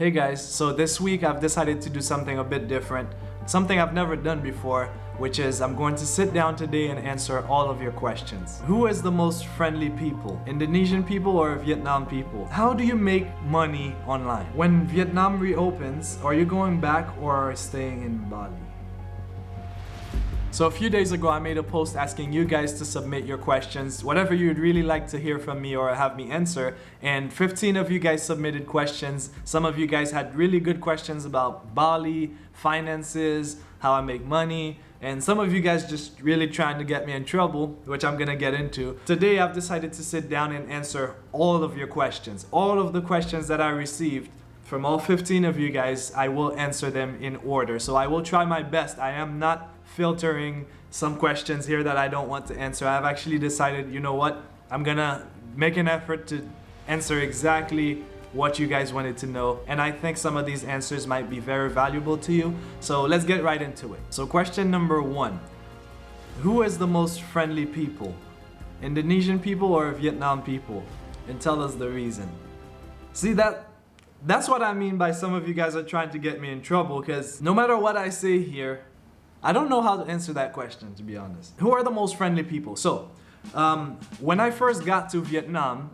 Hey guys, so this week I've decided to do something a bit different, something I've never done before, which is I'm going to sit down today and answer all of your questions. Who is the most friendly people? Indonesian people or Vietnam people? How do you make money online? When Vietnam reopens, are you going back or staying in Bali? So a few days ago, I made a post asking you guys to submit your questions, whatever you'd really like to hear from me or have me answer. And 15 of you guys submitted questions. Some of you guys had really good questions about Bali, finances, how I make money. And some of you guys just really trying to get me in trouble, which I'm gonna get into. Today, I've decided to sit down and answer all of your questions. All of the questions that I received from all 15 of you guys, I will answer them in order. So I will try my best. I am not filtering some questions here that I don't want to answer. I've actually decided, you know what? I'm gonna make an effort to answer exactly what you guys wanted to know. And I think some of these answers might be very valuable to you. So let's get right into it. So question number 1. Who is the most friendly people? Indonesian people or Vietnam people? And tell us the reason. See, that's what I mean by some of you guys are trying to get me in trouble, because no matter what I say here, I don't know how to answer that question, to be honest. Who are the most friendly people? So, when I first got to Vietnam,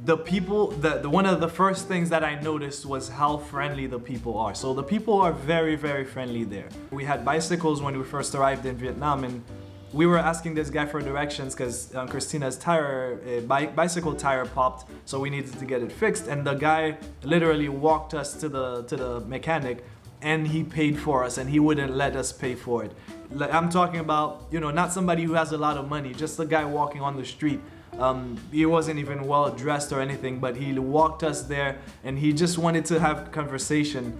the people, one of the first things that I noticed was how friendly the people are. So the people are very, very friendly there. We had bicycles when we first arrived in Vietnam, and we were asking this guy for directions because Christina's bicycle tire popped, so we needed to get it fixed. And the guy literally walked us to the mechanic, and he paid for us, and he wouldn't let us pay for it. I'm talking about, not somebody who has a lot of money, just a guy walking on the street. He wasn't even well dressed or anything, but he walked us there, and he just wanted to have conversation.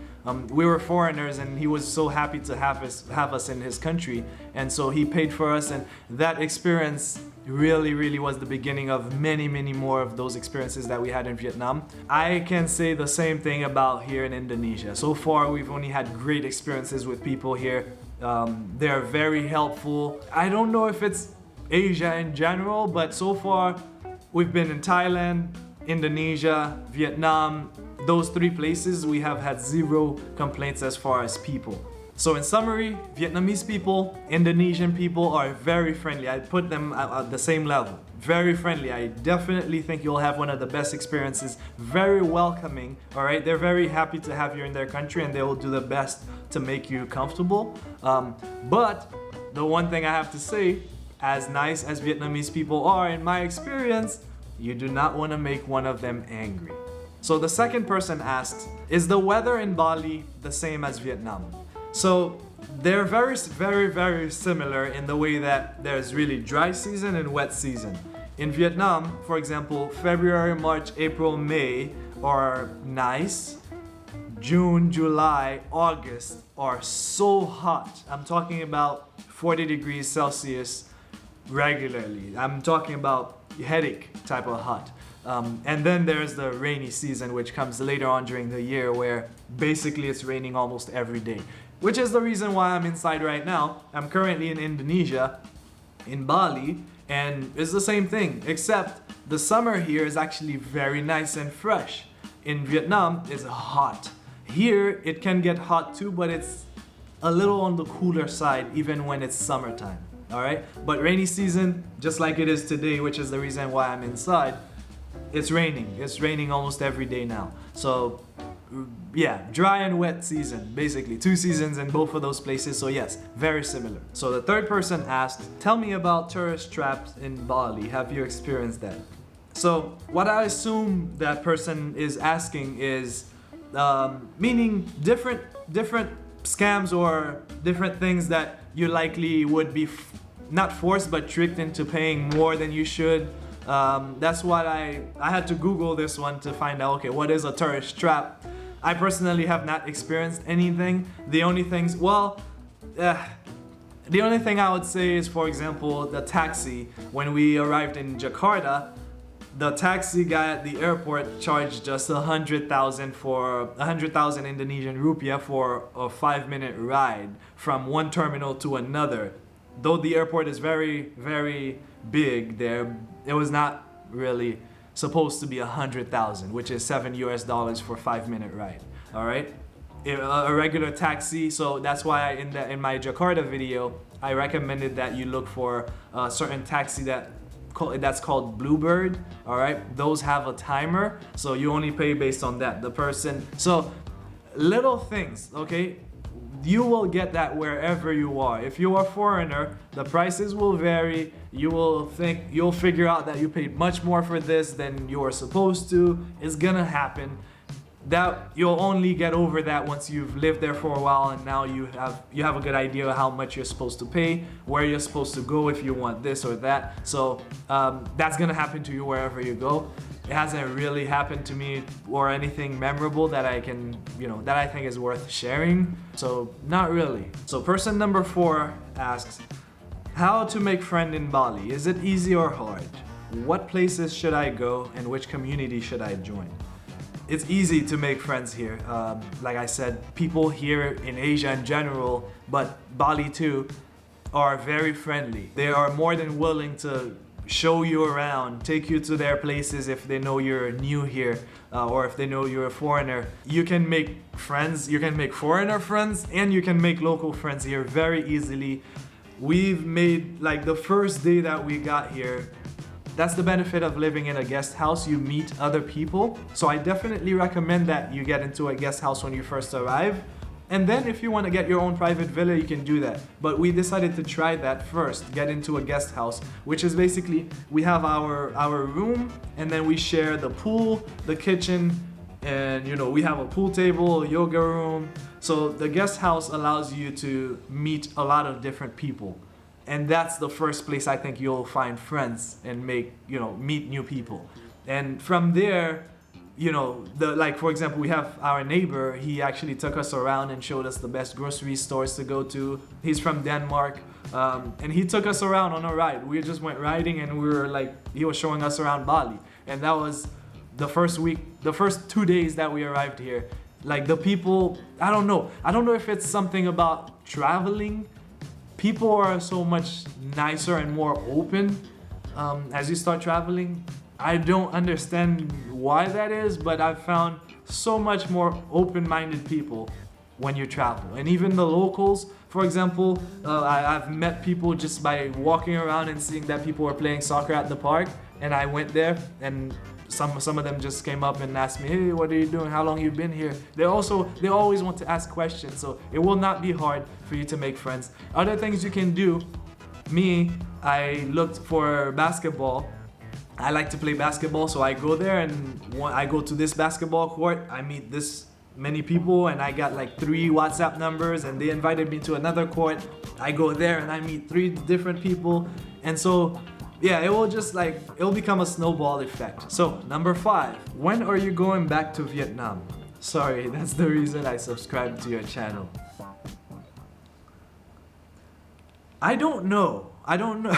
We were foreigners, and he was so happy to have us in his country, and so he paid for us. And that experience really was the beginning of many more of those experiences that we had in Vietnam. I can say the same thing about here in Indonesia. So far, we've only had great experiences with people here. They're very helpful. I don't know if it's Asia in general, but so far we've been in Thailand, Indonesia, Vietnam. Those 3 places we have had 0 complaints as far as people. So in summary, Vietnamese people, Indonesian people are very friendly. I put them at the same level. Very friendly. I definitely think you'll have one of the best experiences. Very welcoming, all right? They're very happy to have you in their country, and they will do the best to make you comfortable. But the one thing I have to say, as nice as Vietnamese people are, in my experience, you do not want to make one of them angry. So the second person asked, is the weather in Bali the same as Vietnam? So they're very similar in the way that there's really dry season and wet season. In Vietnam, for example, February, March, April, May are nice. June, July, August are so hot. I'm talking about 40 degrees Celsius regularly. I'm talking about headache type of hot. And then there's the rainy season, which comes later on during the year, where basically it's raining almost every day, which is the reason why I'm inside right now. I'm currently in Indonesia, in Bali, and it's the same thing, except the summer here is actually very nice and fresh. In Vietnam, it's hot. Here, it can get hot too, but it's a little on the cooler side, even when it's summertime. All right, but rainy season, just like it is today, which is the reason why I'm inside, it's raining. It's raining almost every day now. So yeah, dry and wet season, basically 2 seasons in both of those places. So yes, very similar. So the third person asked, tell me about tourist traps in Bali. Have you experienced that? So what I assume that person is asking is meaning different scams or different things that you likely would be not forced but tricked into paying more than you should. That's what I had to Google this one to find out, okay, what is a tourist trap? I personally have not experienced anything. The only thing I would say is, for example, the taxi. When we arrived in Jakarta, the taxi guy at the airport charged us 100,000 Indonesian rupiah for a 5-minute ride from one terminal to another. Though the airport is very big there, it was not really supposed to be 100,000, which is $7 for a 5-minute ride. all right? A regular taxi. So that's why in my Jakarta video, I recommended that you look for a certain taxi that's called Bluebird, all right? Those have a timer, so you only pay based on that. The person, so little things, okay? You will get that wherever you are. If you are a foreigner, the prices will vary. You'll figure out that you paid much more for this than you are supposed to. It's gonna happen. That you'll only get over that once you've lived there for a while, and now you have a good idea of how much you're supposed to pay, where you're supposed to go if you want this or that. So that's gonna happen to you wherever you go. It hasn't really happened to me or anything memorable that I can, that I think is worth sharing. So not really. So person number 4 asks, how to make friend in Bali? Is it easy or hard? What places should I go and which community should I join? It's easy to make friends here. Like I said, people here in Asia in general, but Bali too, are very friendly. They are more than willing to show you around, take you to their places if they know you're new here, or if they know you're a foreigner. You can make friends, you can make foreigner friends, and you can make local friends here very easily. We've made, like the first day that we got here, that's the benefit of living in a guest house. You meet other people. So I definitely recommend that you get into a guest house when you first arrive. And then if you want to get your own private villa, you can do that. But we decided to try that first, get into a guest house, which is basically, we have our room, and then we share the pool, the kitchen, and we have a pool table, a yoga room. So the guest house allows you to meet a lot of different people. And that's the first place I think you'll find friends and meet new people. And from there, like for example, we have our neighbor. He actually took us around and showed us the best grocery stores to go to. He's from Denmark, and he took us around on a ride. We just went riding, and he was showing us around Bali. And that was the first 2 days that we arrived here. Like the people, I don't know if it's something about traveling. People are so much nicer and more open as you start traveling. I don't understand why that is, but I've found so much more open-minded people when you travel. And even the locals, for example, I've met people just by walking around and seeing that people were playing soccer at the park, and I went there, and some of them just came up and asked me, hey, what are you doing? How long you been here? They always want to ask questions, so it will not be hard for you to make friends. Other things you can do, I looked for basketball. I like to play basketball, so I go there, and I go to this basketball court, I meet this many people, and I got like 3 WhatsApp numbers, and they invited me to another court. I go there and I meet 3 different people, and so yeah, it'll become a snowball effect. So number 5, when are you going back to Vietnam? Sorry, that's the reason I subscribed to your channel. I don't know. I don't know.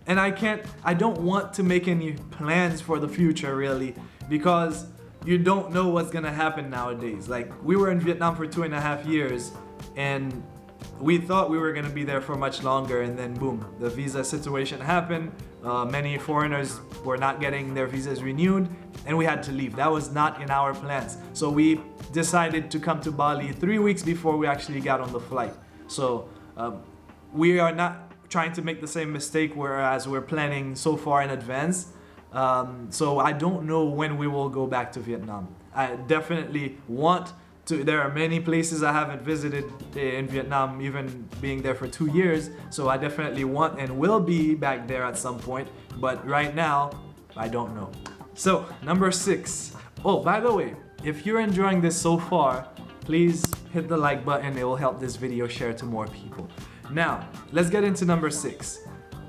And I don't want to make any plans for the future really, because you don't know what's gonna happen nowadays. Like, we were in Vietnam for 2.5 years, and we thought we were gonna be there for much longer, and then boom, the visa situation happened. Many foreigners were not getting their visas renewed, and we had to leave. That was not in our plans. So we decided to come to Bali 3 weeks before we actually got on the flight. So we are not trying to make the same mistake whereas we're planning so far in advance. So I don't know when we will go back to Vietnam. I definitely want to. There are many places I haven't visited in Vietnam, even being there for 2 years. So I definitely want and will be back there at some point. But right now, I don't know. So number 6. Oh, by the way, if you're enjoying this so far, please hit the like button. It will help this video share to more people. Now, let's get into number 6.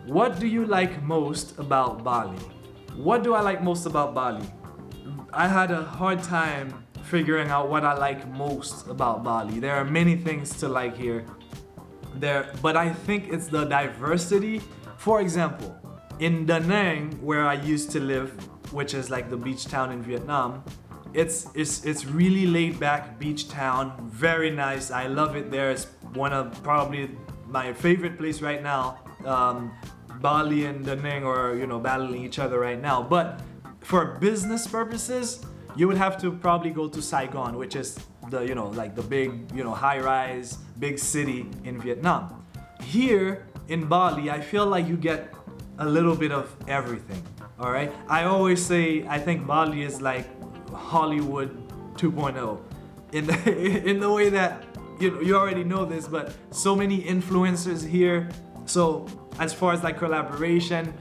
What do you like most about Bali? What do I like most about Bali? I had a hard time figuring out what I like most about Bali. There are many things to like here. But I think it's the diversity. For example, in Da Nang, where I used to live, which is like the beach town in Vietnam, it's really laid back beach town, very nice. I love it there. It's one of probably my favorite place right now. Bali and Da Nang are, battling each other right now. But for business purposes, you would have to probably go to Saigon, which is the, you know, like the big, you know, high-rise, big city in Vietnam. Here in Bali, I feel like you get a little bit of everything, all right? I always say, I think Bali is like Hollywood 2.0 in the way that, you know, you already know this, but so many influencers here. So as far as like collaboration,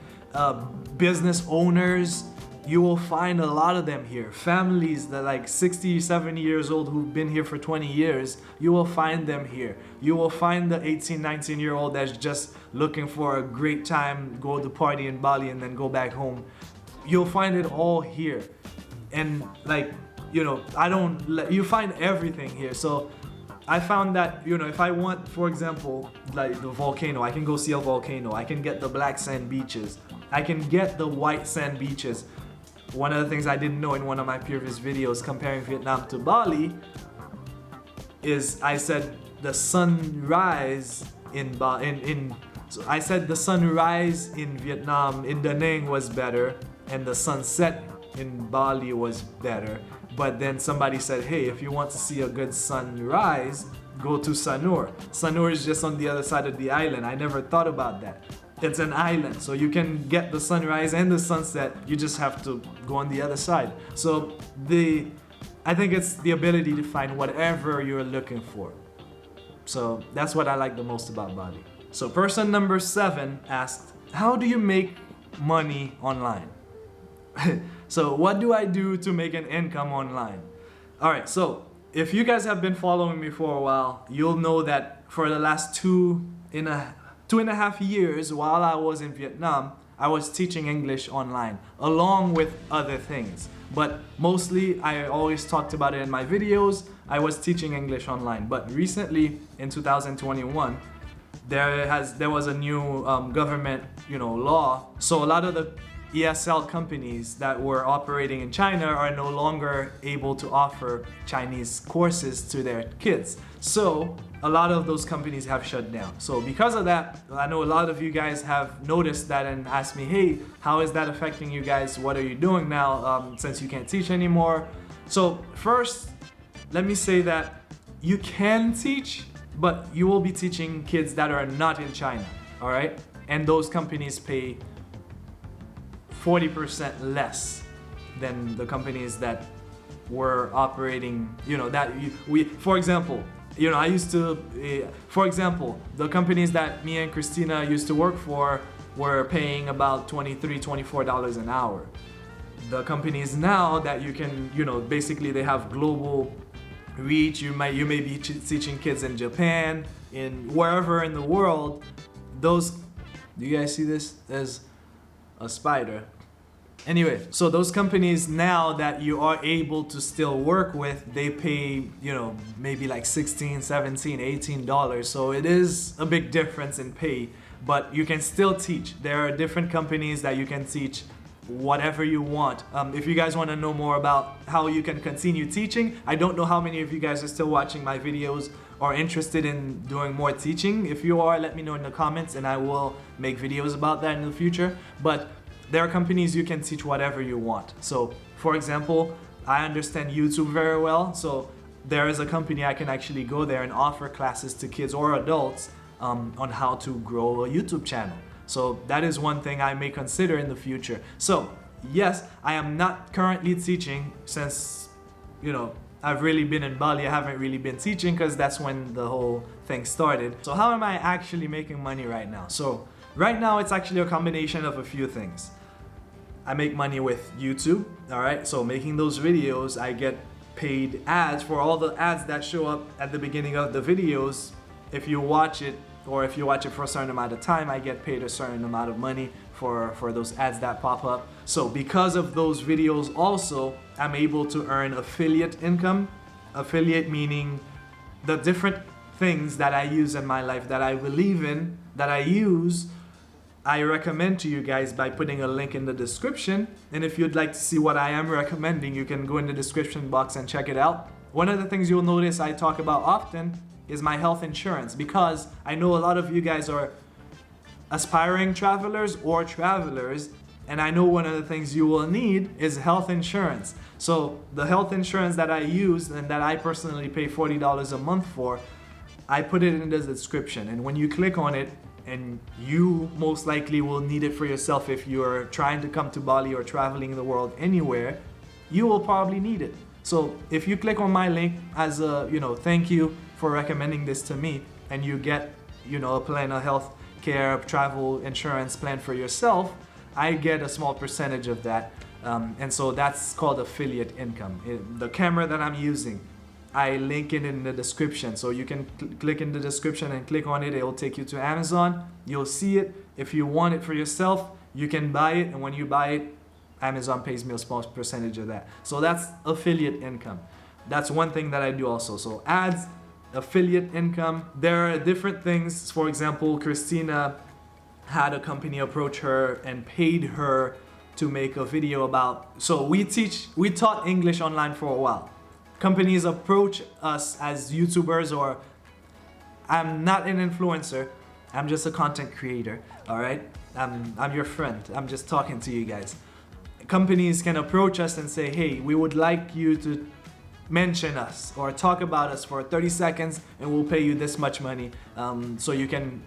business owners, you will find a lot of them here. Families that like 60, 70 years old who've been here for 20 years, you will find them here. You will find the 18, 19-year-old that's just looking for a great time, go to party in Bali and then go back home. You'll find it all here. And like, you know, you find everything here. So I found that, you know, if I want, for example, like the volcano, I can go see a volcano. I can get the black sand beaches. I can get the white sand beaches. One of the things I didn't know in one of my previous videos comparing Vietnam to Bali is I said the sunrise so I said the sunrise in Vietnam, in Da Nang was better, and the sunset in Bali was better. But then somebody said, hey, if you want to see a good sunrise, go to Sanur. Sanur is just on the other side of the island. I never thought about that. It's an island, so you can get the sunrise and the sunset. You just have to go on the other side. So I think it's the ability to find whatever you're looking for. So that's what I like the most about Bali. So person number 7 asked, how do you make money online? So what do I do to make an income online? All right, so if you guys have been following me for a while, you'll know that for the last two and a half years while I was in Vietnam, I was teaching English online along with other things. But mostly, I always talked about it in my videos, I was teaching English online. But recently, in 2021, there was a new government, you know, law. So a lot of the ESL companies that were operating in China are no longer able to offer Chinese courses to their kids. So a lot of those companies have shut down. So because of that, I know a lot of you guys have noticed that and asked me, hey, how is that affecting you guys? What are you doing now since you can't teach anymore? So first, let me say that you can teach, but you will be teaching kids that are not in China, all right? And those companies pay 40% less than the companies that were operating, you know, for example, you know, I used to, for example, the companies that me and Christina used to work for were paying about $23, $24 an hour. The companies now that you can, you know, basically they have global reach. You may be teaching kids in Japan, in wherever in the world. Do you guys see this as a spider? Anyway, so those companies now that you are able to still work with, they pay, you know, maybe like $16, $17, $18. So it is a big difference in pay, but you can still teach. There are different companies that you can teach whatever you want. If you guys want to know more about how you can continue teaching, I don't know how many of you guys are still watching my videos or interested in doing more teaching. If you are, let me know in the comments and I will make videos about that in the future. But there are companies you can teach whatever you want. So for example, I understand YouTube very well. So there is a company I can actually go there and offer classes to kids or adults on how to grow a YouTube channel. So that is one thing I may consider in the future. So yes, I am not currently teaching since, you know, I've really been in Bali. I haven't really been teaching because that's when the whole thing started. So how am I actually making money right now? So right now it's actually a combination of a few things. I make money with YouTube, all right? So making those videos, I get paid ads for all the ads that show up at the beginning of the videos. If you watch it, or if you watch it for a certain amount of time, I get paid a certain amount of money for those ads that pop up. So because of those videos also, I'm able to earn affiliate income. Affiliate meaning the different things that I use in my life that I believe in, that I use, I recommend to you guys by putting a link in the description. And if you'd like to see what I am recommending, you can go in the description box and check it out. One of the things you'll notice I talk about often is my health insurance, because I know a lot of you guys are aspiring travelers or travelers And I know one of the things you will need is health insurance. So the health insurance that I use and that I personally pay $40 a month for, I put it in the description. And when you click on it, and you most likely will need it for yourself if you're trying to come to Bali or traveling the world anywhere, you will probably need it. So if you click on my link as a, thank you for recommending this to me, and you get, a plan, a health care, travel insurance plan for yourself, I get a small percentage of that. And so that's called affiliate income. The camera that I'm using, I link it in the description. So you can click in the description and click on it. It will take you to Amazon. You'll see it. If you want it for yourself, you can buy it. And when you buy it, Amazon pays me a small percentage of that. So that's affiliate income. That's one thing that I do also. So ads, affiliate income. There are different things. For example, Christina had a company approach her and paid her to make a video about, so we taught English online for a while. Companies approach us as YouTubers, or I'm not an influencer, I'm just a content creator, all right? I'm your friend, I'm just talking to you guys. Companies can approach us and say, hey, we would like you to mention us or talk about us for 30 seconds and we'll pay you this much money so you can,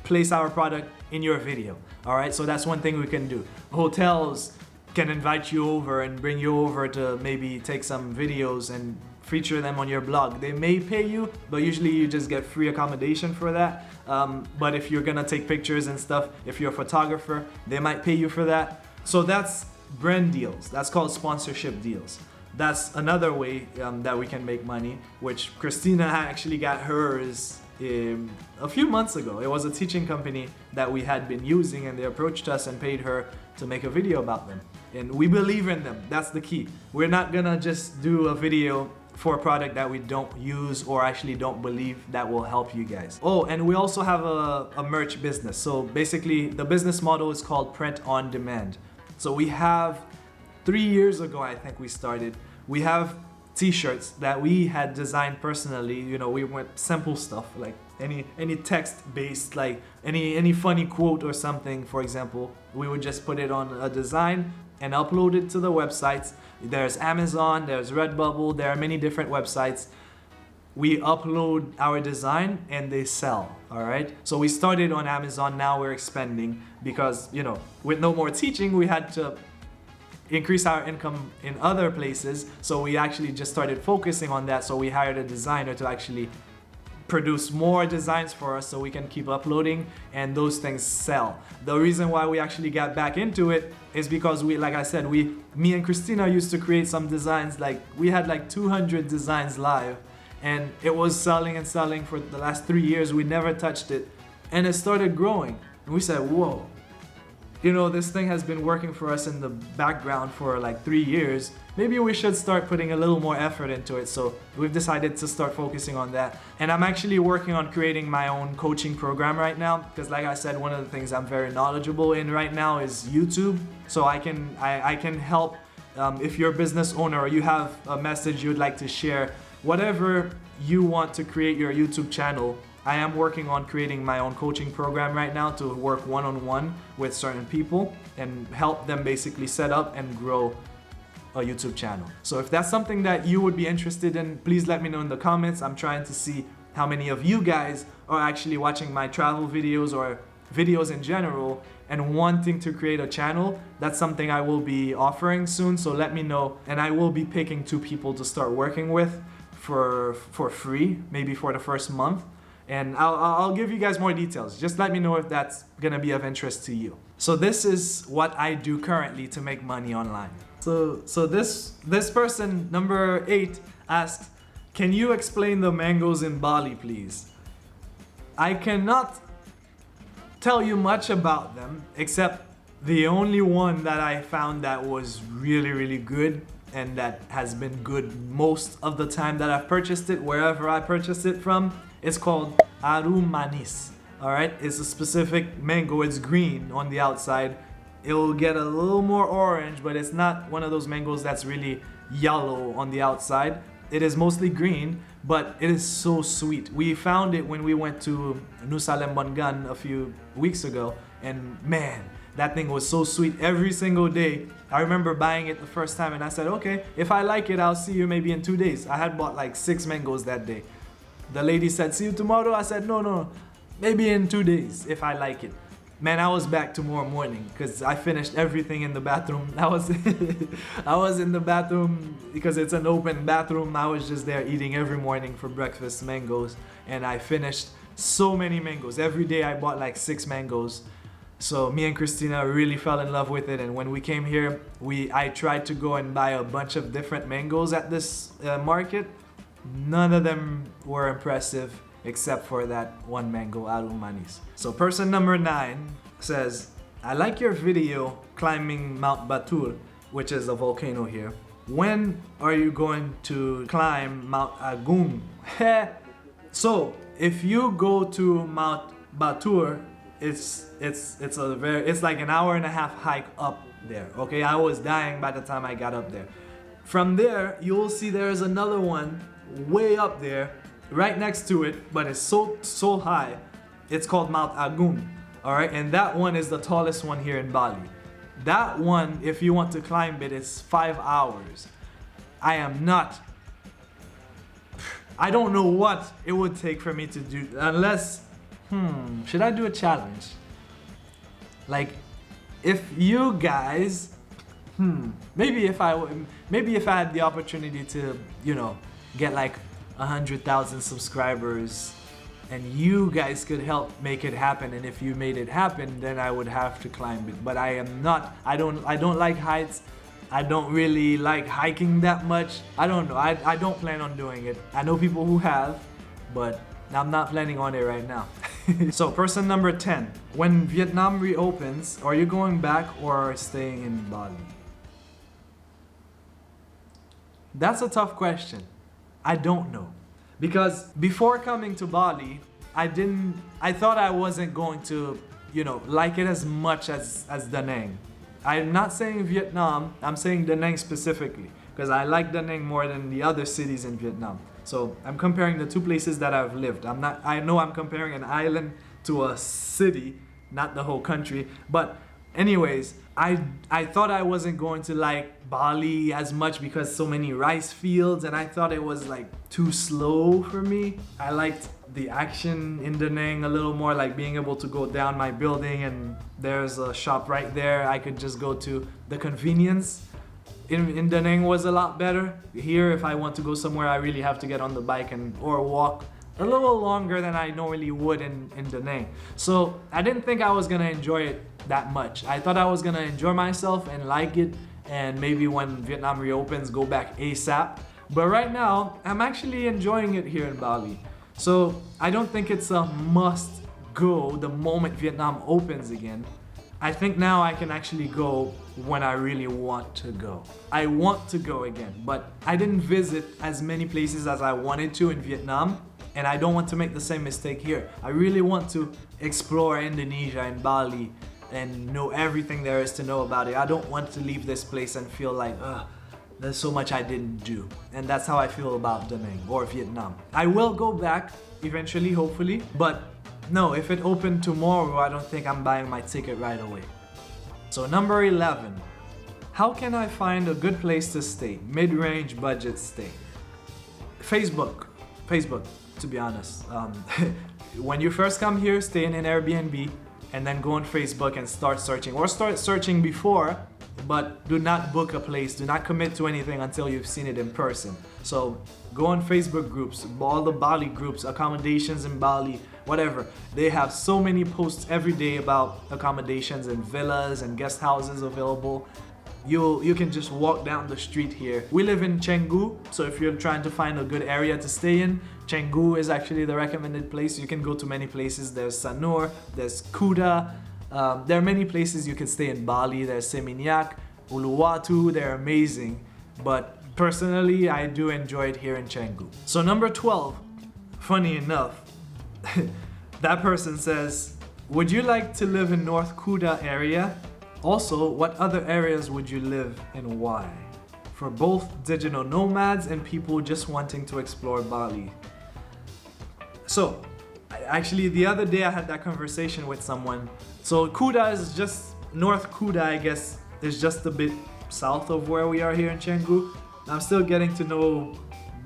place our product in your video, all right? So that's one thing we can do. Hotels can invite you over and bring you over to maybe take some videos and feature them on your blog. They may pay you, but usually you just get free accommodation for that. But if you're gonna take pictures and stuff, if you're a photographer, they might pay you for that. So that's brand deals. That's called sponsorship deals. That's another way that we can make money, which Christina actually got hers a few months ago. It was a teaching company that we had been using, and they approached us and paid her to make a video about them. And we believe in them. That's the key. We're not gonna just do a video for a product that we don't use or actually don't believe that will help you guys. Oh, and we also have a merch business. So basically the business model is called print on demand. So we have 3 years ago, I think we started. We have t-shirts that we had designed personally. We went simple stuff like any text-based, like any funny quote or something, for example. We would just put it on a design and upload it to the websites. There's Amazon, there's Redbubble, there are many different websites. We upload our design and they sell, all right? So we started on Amazon, now we're expanding because, with no more teaching, we had to increase our income in other places. So we actually just started focusing on that. So we hired a designer to actually produce more designs for us so we can keep uploading and those things sell. The reason why we actually got back into it is because like I said, me and Christina used to create some designs, we had 200 designs live, and it was selling and selling for the last 3 years. We never touched it, and it started growing. And we said, whoa, this thing has been working for us in the background for 3 years. Maybe we should start putting a little more effort into it. So we've decided to start focusing on that. And I'm actually working on creating my own coaching program right now, because like I said, one of the things I'm very knowledgeable in right now is YouTube. So I can help if you're a business owner or you have a message you'd like to share, whatever you want to create your YouTube channel. I am working on creating my own coaching program right now to work one-on-one with certain people and help them basically set up and grow a YouTube channel. So if that's something that you would be interested in, please let me know in the comments. I'm trying to see how many of you guys are actually watching my travel videos or videos in general and wanting to create a channel. That's something I will be offering soon, so let me know. And I will be picking 2 people to start working with for free, maybe for the first month. And I'll give you guys more details. Just let me know if that's gonna be of interest to you. So this is what I do currently to make money online. So this person, number 8, asked, can you explain the mangoes in Bali, please? I cannot tell you much about them, except the only one that I found that was really, really good and that has been good most of the time that I've purchased it, wherever I purchased it from. It's called Arum Manis, all right? It's a specific mango. It's green on the outside. It will get a little more orange, but it's not one of those mangoes that's really yellow on the outside. It is mostly green, but it is so sweet. We found it when we went to Nusa Lembongan a few weeks ago, and man, That thing was so sweet every single day. I remember buying it the first time and I said, okay, if I like it, I'll see you maybe in 2 days. I had bought like 6 mangoes that day. The lady said, see you tomorrow. I said, no, maybe in 2 days if I like it. Man, I was back tomorrow morning because I finished everything in the bathroom. I was in the bathroom because it's an open bathroom. I was just there eating every morning for breakfast mangoes, and I finished so many mangoes. Every day I bought like 6 mangoes. So me and Christina really fell in love with it, and when we came here, I tried to go and buy a bunch of different mangoes at this market. None of them were impressive except for that one mango, Arumanis. So person number 9 says, I like your video climbing Mount Batur, which is a volcano here. When are you going to climb Mount Agung? So if you go to Mount Batur, it's like an hour and a half hike up there. Okay, I was dying by the time I got up there. From there, you'll see there's another one way up there, right next to it, but it's so high. It's called Mount Agung. All right, and that one is the tallest one here in Bali. That one, if you want to climb it, it's 5 hours. I don't know what it would take for me to do, unless, should I do a challenge? Like, if you guys, maybe if I had the opportunity to, get like 100,000 subscribers, and you guys could help make it happen, and if you made it happen, then I would have to climb it. But I don't like heights. I don't really like hiking that much. I don't know. I don't plan on doing it. I know people who have, but I'm not planning on it right now. So person number 10, when Vietnam reopens, are you going back or staying in Bali? That's a tough question. I don't know. Because before coming to Bali, I thought I wasn't going to, like it as much as Da Nang. I'm not saying Vietnam, I'm saying Da Nang specifically, because I like Da Nang more than the other cities in Vietnam. So I'm comparing the 2 places that I've lived. I know I'm comparing an island to a city, not the whole country, but anyways, I thought I wasn't going to like Bali as much because so many rice fields, and I thought it was like too slow for me. I liked the action in Da Nang a little more, like being able to go down my building and there's a shop right there. I could just go to the convenience. In Da Nang was a lot better. Here, if I want to go somewhere, I really have to get on the bike or walk a little longer than I normally would in Da Nang. So I didn't think I was gonna enjoy it that much. I thought I was gonna enjoy myself and like it, and maybe when Vietnam reopens, go back ASAP. But right now, I'm actually enjoying it here in Bali. So I don't think it's a must go the moment Vietnam opens again. I think now I can actually go when I really want to go. I want to go again, but I didn't visit as many places as I wanted to in Vietnam, and I don't want to make the same mistake here. I really want to explore Indonesia and Bali and know everything there is to know about it. I don't want to leave this place and feel like, there's so much I didn't do. And that's how I feel about Da Nang or Vietnam. I will go back eventually, hopefully, but no, if it opened tomorrow, I don't think I'm buying my ticket right away. So number 11, how can I find a good place to stay? Mid-range budget stay. Facebook, to be honest. When you first come here, stay in an Airbnb and then go on Facebook and start searching, or start searching before, but do not book a place, do not commit to anything until you've seen it in person. So go on Facebook groups, all the Bali groups, accommodations in Bali, whatever. They have so many posts every day about accommodations and villas and guest houses available. You can just walk down the street here. We live in Canggu, so if you're trying to find a good area to stay in, Canggu is actually the recommended place. You can go to many places. There's Sanur, there's Kuta. There are many places you can stay in Bali. There's Seminyak, Uluwatu, they're amazing. But personally, I do enjoy it here in Canggu. So number 12, funny enough, that person says, would you like to live in North Kuta area? Also, what other areas would you live and why? For both digital nomads and people just wanting to explore Bali. So, actually the other day I had that conversation with someone. So Kuta is just North Kuta, I guess, is just a bit south of where we are here in Canggu. I'm still getting to know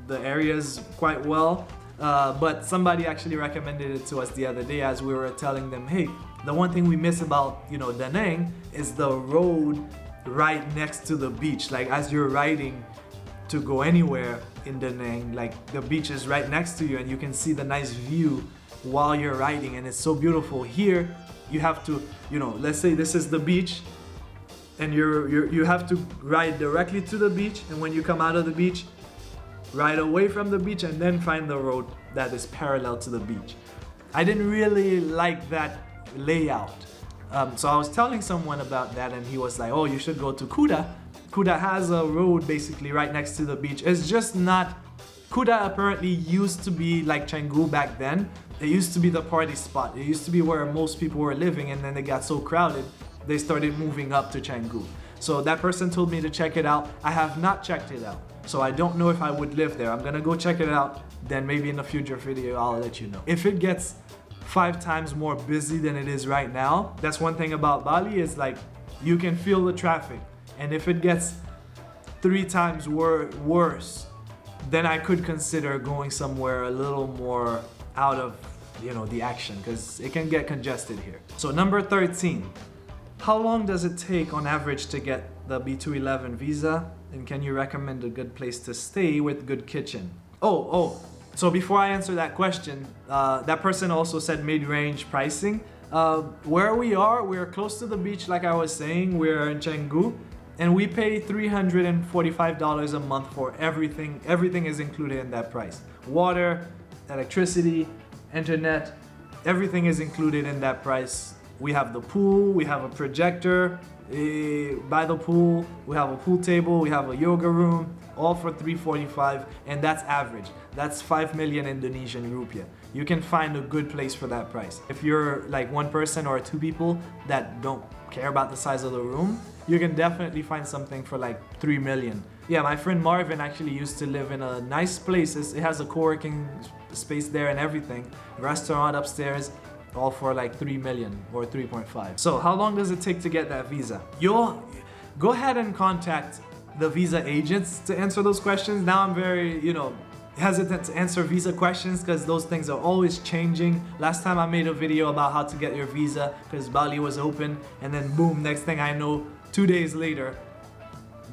the areas quite well, but somebody actually recommended it to us the other day as we were telling them, hey, the one thing we miss about, you know, Da Nang is the road right next to the beach. Like as you're riding to go anywhere in Da Nang, like the beach is right next to you and you can see the nice view while you're riding, and it's so beautiful. Here you have to, you know, let's say this is the beach and you have to ride directly to the beach, and when you come out of the beach, ride away from the beach and then find the road that is parallel to the beach. I didn't really like that layout. So I was telling someone about that and he was like, oh, you should go to Kuta. Kuta has a road basically right next to the beach. It's just not, Kuta apparently used to be like Canggu back then. It used to be the party spot. It used to be where most people were living, and then they got so crowded, they started moving up to Canggu. So that person told me to check it out. I have not checked it out, so I don't know if I would live there. I'm gonna go check it out, then maybe in a future video I'll let you know. If it gets 5 times more busy than it is right now, that's one thing about Bali, is like you can feel the traffic, and if it gets 3 times worse, then I could consider going somewhere a little more out of, you know, the action, because it can get congested here. So number 13, how long does it take on average to get the B211 visa, and can you recommend a good place to stay with good kitchen? So before I answer that question, that person also said mid-range pricing. Where we are, we're close to the beach, like I was saying. We're in Canggu, and we pay $345 a month for everything. Everything is included in that price. Water, electricity, internet, everything is included in that price. We have the pool, we have a projector by the pool, we have a pool table, we have a yoga room, all for $345, and that's average. That's 5 million Indonesian rupiah. You can find a good place for that price. If you're like one person or 2 people that don't care about the size of the room, you can definitely find something for like 3 million. Yeah, my friend Marvin actually used to live in a nice place. It has a co-working space there and everything, restaurant upstairs, all for like 3 million or 3.5. So how long does it take to get that visa? You'll go ahead and contact the visa agents to answer those questions. Now I'm very, you know, hesitant to answer visa questions because those things are always changing. Last time I made a video about how to get your visa because Bali was open, and then boom, next thing I know, 2 days later,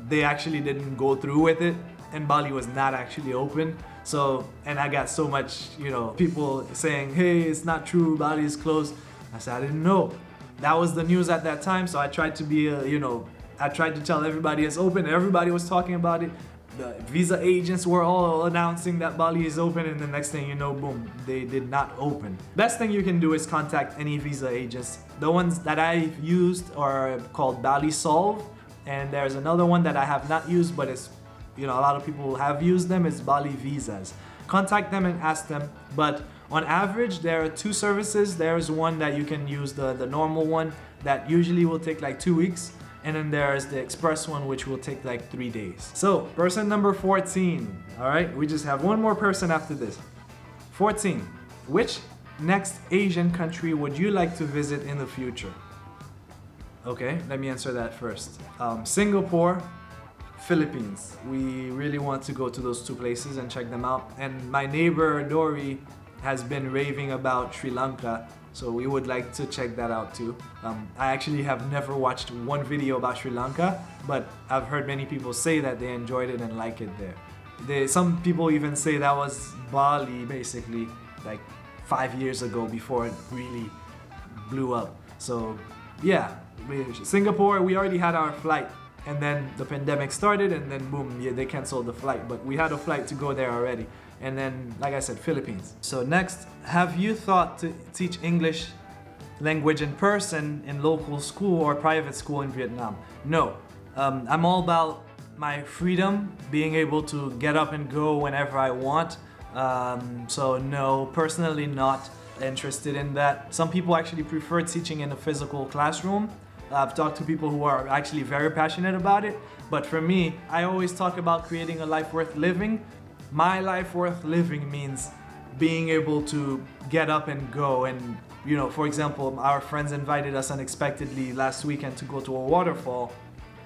they actually didn't go through with it and Bali was not actually open. So, and I got so much, you know, people saying, hey, it's not true, Bali is closed. I said, I didn't know. That was the news at that time, so I tried to be, you know, I tried to tell everybody it's open. Everybody was talking about it. The visa agents were all announcing that Bali is open, and the next thing you know, boom, they did not open. Best thing you can do is contact any visa agents. The ones that I've used are called Bali Solve, and there's another one that I have not used, but it's, you know, a lot of people have used them, is Bali Visas. Contact them and ask them, but on average, there are 2 services. There's one that you can use, the normal one, that usually will take like 2 weeks. And then there's the express one, which will take like 3 days. So, person number 14. All right, we just have one more person after this. 14. Which next Asian country would you like to visit in the future? Okay, let me answer that first. Singapore, Philippines. We really want to go to those 2 places and check them out. And my neighbor Dory has been raving about Sri Lanka, so we would like to check that out too. I actually have never watched one video about Sri Lanka, but I've heard many people say that they enjoyed it and like it there. Some people even say that was Bali basically like 5 years ago before it really blew up. So yeah, Singapore, we already had our flight, and then the pandemic started, and then boom, yeah, they canceled the flight, but we had a flight to go there already. And then, like I said, Philippines. So next, have you thought to teach English language in person in local school or private school in Vietnam? No. I'm all about my freedom, being able to get up and go whenever I want. So no, personally not interested in that. Some people actually prefer teaching in a physical classroom. I've talked to people who are actually very passionate about it. But for me, I always talk about creating a life worth living. My life worth living means being able to get up and go. And you know, for example, our friends invited us unexpectedly last weekend to go to a waterfall.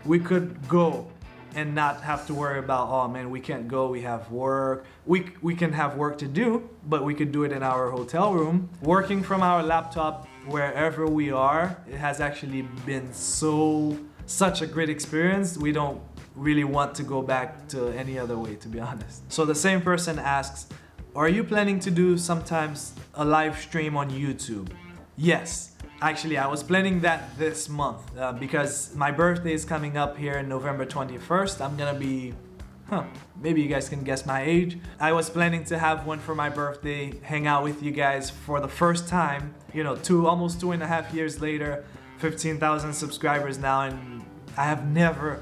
We could go and not have to worry about, oh man, we can't go, we have work. We can have work to do, but we could do it in our hotel room. Working from our laptop wherever we are, it has actually been such a great experience. We don't really want to go back to any other way, to be honest. So the same person asks, are you planning to do sometimes a live stream on YouTube? Yes. Actually, I was planning that this month because my birthday is coming up here in November 21st. I'm gonna be, maybe you guys can guess my age. I was planning to have one for my birthday, hang out with you guys for the first time, you know, almost 2.5 years later, 15,000 subscribers now, and I have never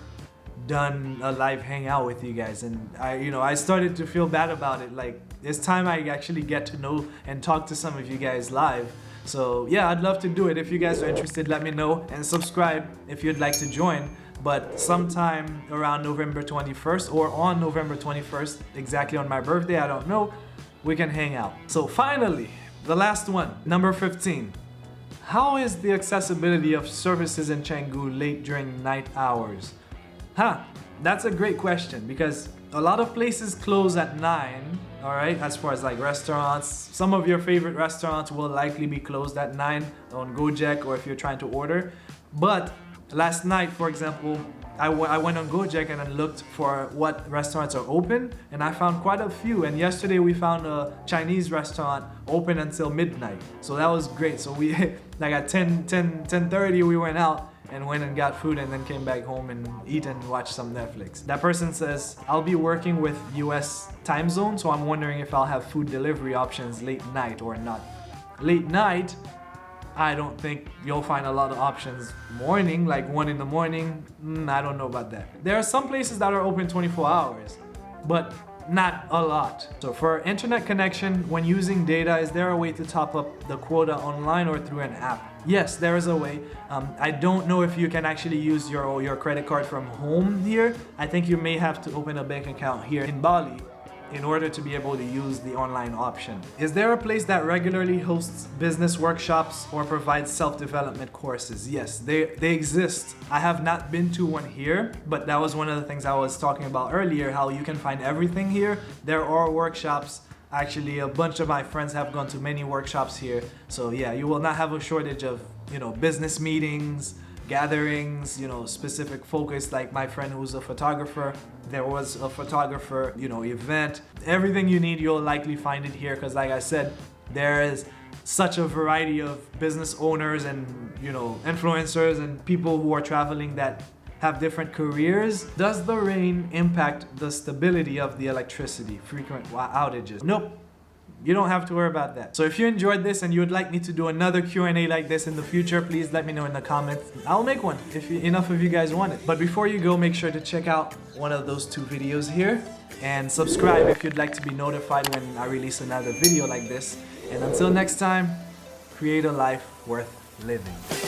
done a live hangout with you guys, and I started to feel bad about it. Like, it's time I actually get to know and talk to some of you guys live. So yeah, I'd love to do it. If you guys are interested, let me know, and subscribe if you'd like to join. But sometime around November 21st or on November 21st, exactly on my birthday, I don't know, we can hang out. So finally, the last one, number 15. How is the accessibility of services in Canggu late during night hours? That's a great question, because a lot of places close at 9, all right, as far as like restaurants. Some of your favorite restaurants will likely be closed at 9 on Gojek, or if you're trying to order. But last night, for example, I went on Gojek and I looked for what restaurants are open, and I found quite a few. And yesterday we found a Chinese restaurant open until midnight. So that was great. So we, like at 10:30 we went out and went and got food, and then came back home and eat and watch some Netflix. That person says, I'll be working with US time zone, so I'm wondering if I'll have food delivery options late night or not. Late night, I don't think you'll find a lot of options. Morning, like 1 in the morning, I don't know about that. There are some places that are open 24 hours, but not a lot. So for internet connection, when using data, is there a way to top up the quota online or through an app? Yes, there is a way. I don't know if you can actually use your credit card from home here. I think you may have to open a bank account here in Bali in order to be able to use the online option. Is there a place that regularly hosts business workshops or provides self-development courses? Yes, they exist. I have not been to one here, but that was one of the things I was talking about earlier, how you can find everything here. There are workshops. Actually, a bunch of my friends have gone to many workshops here. So yeah, you will not have a shortage of, business meetings, gatherings, specific focus. Like my friend who's a photographer, there was a photographer, event. Everything you need, you'll likely find it here, because like I said, there is such a variety of business owners and, influencers and people who are traveling that have different careers. Does the rain impact the stability of the electricity? Frequent outages? Nope. You don't have to worry about that. So if you enjoyed this and you would like me to do another Q&A like this in the future, please let me know in the comments. I'll make one if enough of you guys want it. But before you go, make sure to check out one of those 2 videos here and subscribe if you'd like to be notified when I release another video like this. And until next time, create a life worth living.